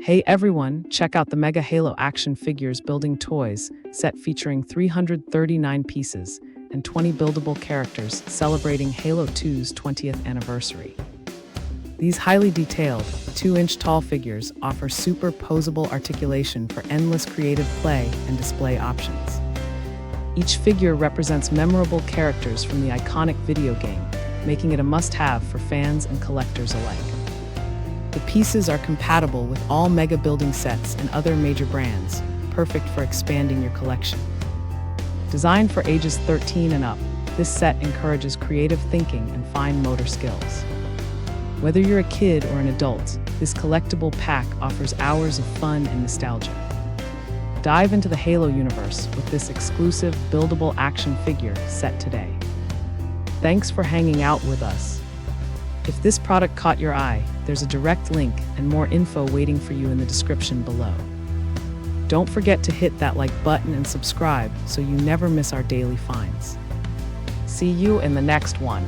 Hey everyone, check out the Mega Halo Action Figures Building Toys set featuring 339 pieces and 20 buildable characters celebrating Halo 2's 20th anniversary. These highly detailed, 2-inch tall figures offer super posable articulation for endless creative play and display options. Each figure represents memorable characters from the iconic video game, making it a must-have for fans and collectors alike. The pieces are compatible with all Mega building sets and other major brands, perfect for expanding your collection. Designed for ages 13 and up, this set encourages creative thinking and fine motor skills. Whether you're a kid or an adult, this collectible pack offers hours of fun and nostalgia. Dive into the Halo universe with this exclusive, buildable action figure set today. Thanks for hanging out with us. If this product caught your eye, there's a direct link and more info waiting for you in the description below. Don't forget to hit that like button and subscribe so you never miss our daily finds. See you in the next one.